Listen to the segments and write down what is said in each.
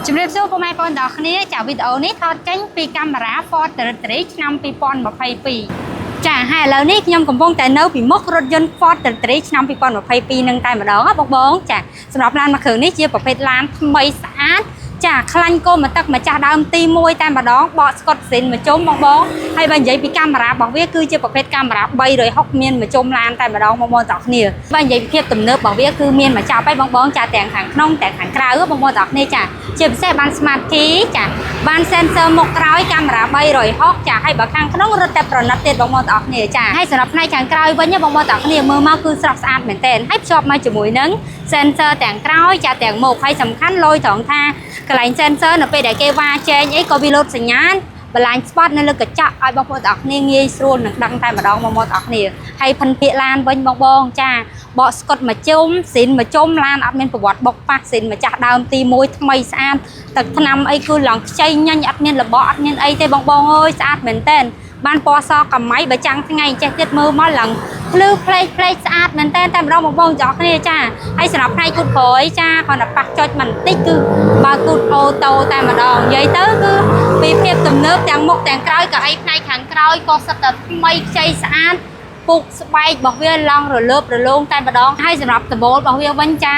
ជំរាបសួរពុកម៉ែបងប្អូនទាំងគ្នាចាវីដេអូនេះថតចេញពីកាមេរ៉ា Ford Territory ឆ្នាំ2022ចាហើយឥឡូវនេះខ្ញុំកំពុងតែនៅពីមុខរថយន្ត Ford Territory ឆ្នាំ2022នឹងតែម្ដងបងចាសម្រាប់ឡានមួយគ្រឿងនេះជាប្រភេទឡានថ្មីស្អាតចាខ្លាញ់គោម្ទឹកម្ចាស់ដើមទី1តែម្ដងបកស្កុតស៊ីនមួយជុំបងហើយបើនិយាយពីកាមេរ៉ារបស់វាគឺជាប្រភេទកាមេរ៉ា360មានមួយជុំឡានតែម្ដងបងទាំងគ្នាបើនិយាយពីភាពទំនើបរបស់វាគឺមានមកចាប់ហើយបងចាទាំងខាងក្នុងទាំងខាងក្រៅបងទាំងគ្នាចាជាពិសេសបាន Smart Key ចាបាន sensor មុខក្រោយកាមេរ៉ា360ចាហើយបើខាងក្នុងរត់តែប្រណិតទៀតបងទាំងគ្នាចាហើយសម្រាប់ផ្នែកខាងក្រោយវិញបងទាំងគ្នាមើលមកគឺស្រស់ស្អាតមែនទែនហើយភ្ជាប់មកជាមួយនឹង sensor ទាំងក្រោយចាទាំងមុខហើយសំខាន់លយត្រង់ថាកន្លែង sensor នៅពេលដែលគេវ៉ាចេញអីក៏វាលោតសញ្ញាណបលាញ់ spot នៅលើកញ្ចក់ឲ្យបងប្អូនទាំងអស់គ្នាងាយស្រួលនឹងដឹងតែម្ដងបងប្អូនទាំងអស់គ្នាហើយភិនភាគឡានវិញបងចាបកស្កុតមួយជុំស៊ីនមួយជុំឡានអត់មានប្រវត្តិបុកប៉ះស៊ីនម្ចាស់ដើមទី1ថ្មីស្អាតទឹកថ្នាំអីគឺឡើងខ្ចីញញអត់មានរបកអត់មានអីទេបងអើយស្អាតមែនទែនបានពណ៌សកម្មៃបើចាំងថ្ងៃចេះទៀតមើលមកឡើងភ្លឺផ្លេកស្អាតមែនតើតែម្ដងបងទាំងគ្នាចាហើយសម្រាប់ផ្នែកគូតក្រោយចាគាត់តែប៉ះចុចបន្តិចគឺបើគូតអូតូតែម្ដងនិយាយទៅគឺពីភាពទំនើបទាំងមុខទាំងក្រោយក៏អីផ្នែកខាងក្រោយក៏សិតតែថ្មីខ្ចីស្អាតពុកស្បែករបស់វាឡងរលើបរលោងតែម្ដងហើយសម្រាប់ដបូលរបស់វាវិញចា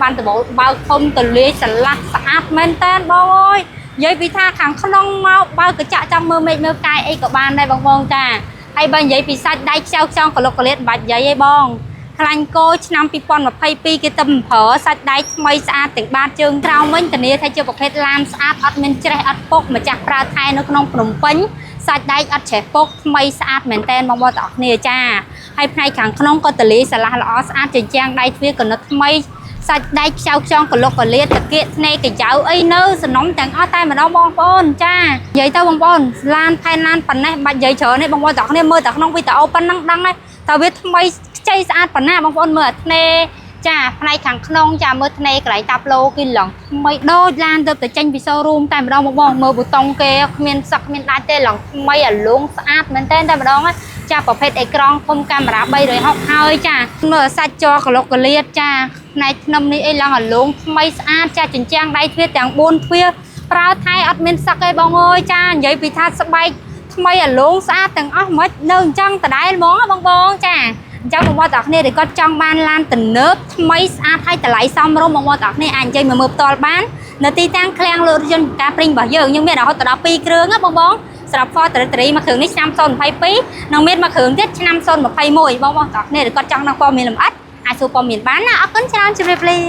បានដបូលបើកធំទលាយឆ្លាស់ស្អាតមែនតើបងអើយនិយាយពីថាខាងក្នុងមកបើកញ្ចក់ចាំមើលមេឃមើលផ្កាយអីក៏បានដែរបងចាហើយបើនិយាយពីសាច់ដៃខ្ចៅខ្ចង់កលុកកលៀតមិនបាច់និយាយទេបងខ្លាញ់គោឆ្នាំ2022គេទៅប្រើសាច់ដៃថ្មីស្អាតទាំងបាតជើងក្រោមវិញធានាថាជាប្រភេទឡានស្អាតអត់មានច្រេះអត់ពុកម្ចាស់ប្រើថែនៅក្នុងភ្នំពេញសាច់ដែកអត់ច្រេះពុកថ្មីស្អាតមែនតែនបងប្អូនទាំងអស់គ្នាចាហើយផ្នែកខាងក្នុងក៏ទលាយស្រឡះល្អស្អាតជាជាងដៃទ្វារក៏នៅថ្មីសាច់ដែកខ្ចៅខ្ចង់កលុកកលៀតតាគៀកភ្នែកកញ្ចៅអីនៅសំណុំទាំងអស់តែម្ដងបងប្អូនចានិយាយទៅបងប្អូនឡានផែនឡានប៉ុណ្ណេះបាច់និយាយច្រើនទេបងប្អូនទាំងគ្នាមើលតែក្នុងវីដេអូប៉ុណ្ណឹងដឹងហើយតើវាថ្មីខ្ចីស្អាតប៉ុណ្ណាបងប្អូនមើលអាធ្នេចាផ្នែកខាងក្នុងចាមើលធ្នេកន្លែងតាប់ឡូគឺឡងថ្មីដូចឡានទៅចេញពីសូរូមតែម្ដងបងមើលប៊ូតុងគេគ្មានសឹកគ្មានដាច់ទេឡងថ្មីអាលងស្អាតមែនតែម្ដងចាប្រភេទអេក្រង់ធំកាមេរ៉ា360ហើយចាមើលសាច់ចកលុកកលៀតចាផ្នែកធ្នឹមនេះអីឡើងអាលងថ្មីស្អាតចាចិញ្ចាំងដៃទ្វារទាំង4ទ្វារប្រើថែអត់មានសឹកទេបងអើយចានិយាយពីថាស្បែកថ្មីអាលងស្អាតទាំងអស់មិននៅអញ្ចឹងដដែលហ្មងបងចាអញ្ចឹងបងប្អូនទាំងគ្នាដែលគាត់ចង់បានឡានទំនើបថ្មីស្អាតហើយតម្លៃសមរម្យបងប្អូនទាំងគ្នាអាចចេញមកមើលផ្ទាល់បាននៅទីតាំងឃ្លាំងលក់រថយន្តការព្រីងរបស់យើងមានរហូតដល់2គ្រឿងណាបងសម្រាប់ Ford Territory មួយគ្រឿងនេះឆ្នាំ2022និងមានមួយគ្រឿងទៀតឆ្នាំ2021បងប្អូនទាំងគ្នាដែលគាត់ចង់ដឹងព័ត៌មានលម្អិតអាចសួរព័ត៌មានបានណាអរគុណច្រើនជម្រាបលា